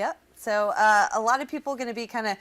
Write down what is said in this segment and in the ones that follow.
Yep. So a lot of people going to be kind of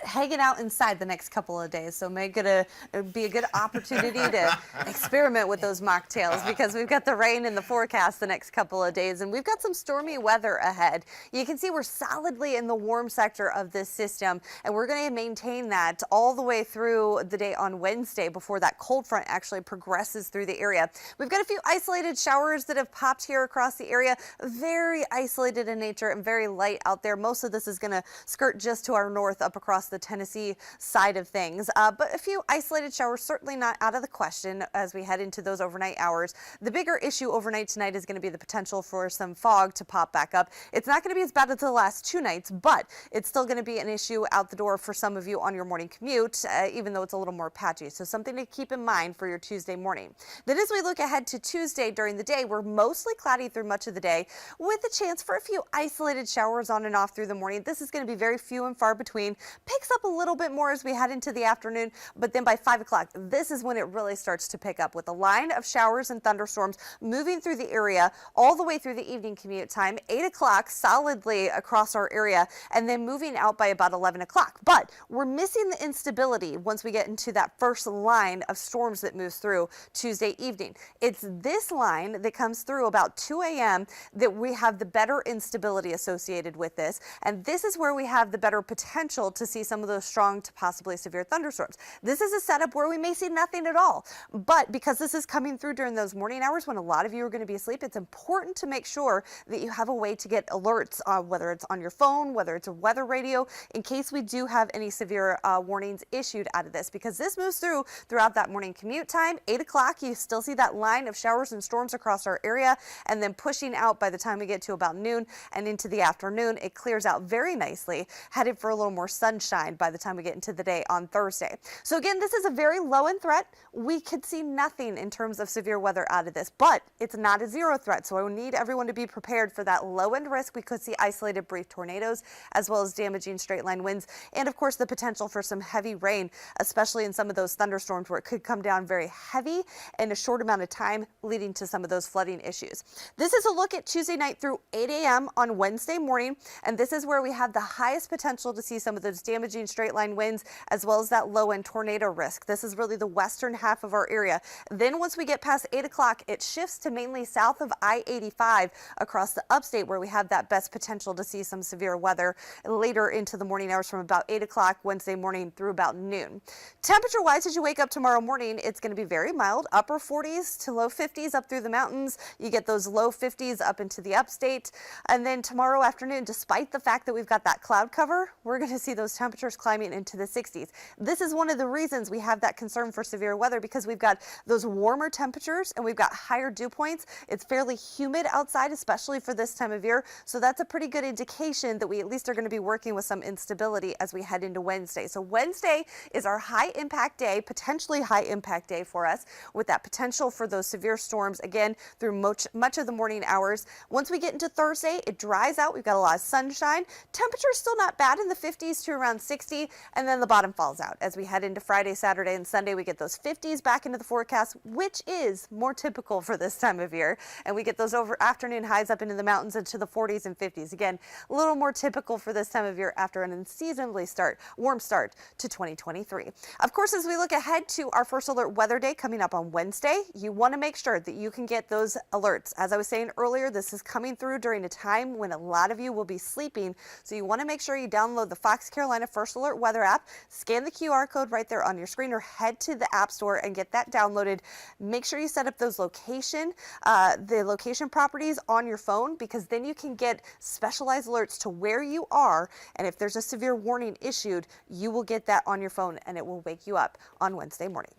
hanging out inside the next couple of days. So may gonna be a good opportunity to experiment with those mocktails because we've got the rain in the forecast the next couple of days, and we've got some stormy weather ahead. You can see we're solidly in the warm sector of this system, and we're going to maintain that all the way through the day on Wednesday before that cold front actually progresses through the area. We've got a few isolated showers that have popped here across the area, very isolated in nature and very light out there. Most of this is going to skirt just to our north up across the Tennessee side of things, but a few isolated showers certainly not out of the question as we head into those overnight hours. The bigger issue overnight tonight is going to be the potential for some fog to pop back up. It's not going to be as bad as the last 2 nights, but it's still going to be an issue out the door for some of you on your morning commute, even though it's a little more patchy. So something to keep in mind for your Tuesday morning. Then as we look ahead to Tuesday during the day, we're mostly cloudy through much of the day with a chance for a few isolated showers on and off through the morning. This is going to be very few and far between. Picks up a little bit more as we head into the afternoon, but then by 5 o'clock, this is when it really starts to pick up with a line of showers and thunderstorms moving through the area all the way through the evening commute time. 8 o'clock solidly across our area, and then moving out by about 11 o'clock. But we're missing the instability once we get into that first line of storms that moves through Tuesday evening. It's this line that comes through about 2 a.m. that we have the better instability associated with this, and this is where we have the better potential to see some of those strong to possibly severe thunderstorms. This is a setup where we may see nothing at all, but because this is coming through during those morning hours when a lot of you are going to be asleep, it's important to make sure that you have a way to get alerts, whether it's on your phone, whether it's a weather radio, in case we do have any severe warnings issued out of this, because this moves throughout that morning commute time. 8 o'clock, you still see that line of showers and storms across our area, and then pushing out by the time we get to about noon and into the afternoon, it clears out very nicely, headed for a little more sunshine by the time we get into the day on Thursday. So again, this is a very low end threat. We could see nothing in terms of severe weather out of this, but it's not a zero threat. So I need everyone to be prepared for that low end risk. We could see isolated brief tornadoes as well as damaging straight line winds, and of course the potential for some heavy rain, especially in some of those thunderstorms where it could come down very heavy in a short amount of time, leading to some of those flooding issues. This is a look at Tuesday night through 8 a.m. on Wednesday morning, and this is where we have the highest potential to see some of those damaging straight line winds as well as that low end tornado risk. This is really the western half of our area. Then once we get past 8 o'clock, it shifts to mainly south of I-85 across the upstate, where we have that best potential to see some severe weather later into the morning hours from about 8 o'clock Wednesday morning through about noon. Temperature wise, as you wake up tomorrow morning, it's going to be very mild, upper 40s to low 50s up through the mountains. You get those low 50s up into the upstate. And then tomorrow afternoon, despite the fact that we've got that cloud cover, we're going to see those temperatures climbing into the 60s. This is one of the reasons we have that concern for severe weather, because we've got those warmer temperatures and we've got higher dew points. It's fairly humid outside, especially for this time of year. So that's a pretty good indication that we at least are going to be working with some instability as we head into Wednesday. So Wednesday is our high impact day, potentially high impact day for us, with that potential for those severe storms again through much of the morning hours. Once we get into Thursday, it dries out. We've got a lot of sunshine. Temperatures still not bad in the 50s to around 60, and then the bottom falls out. As we head into Friday, Saturday, and Sunday, we get those 50s back into the forecast, which is more typical for this time of year. And we get those over afternoon highs up into the mountains into the 40s and 50s. Again, a little more typical for this time of year after an unseasonably warm start to 2023. Of course, as we look ahead to our first alert weather day coming up on Wednesday, you want to make sure that you can get those alerts. As I was saying earlier, this is coming through during a time when a lot of you will be sleeping. So you want to make sure you download the Fox Carolina First Alert Weather app, scan the QR code right there on your screen, or head to the App Store and get that downloaded. Make sure you set up those the location properties on your phone, because then you can get specialized alerts to where you are. And if there's a severe warning issued, you will get that on your phone and it will wake you up on Wednesday morning.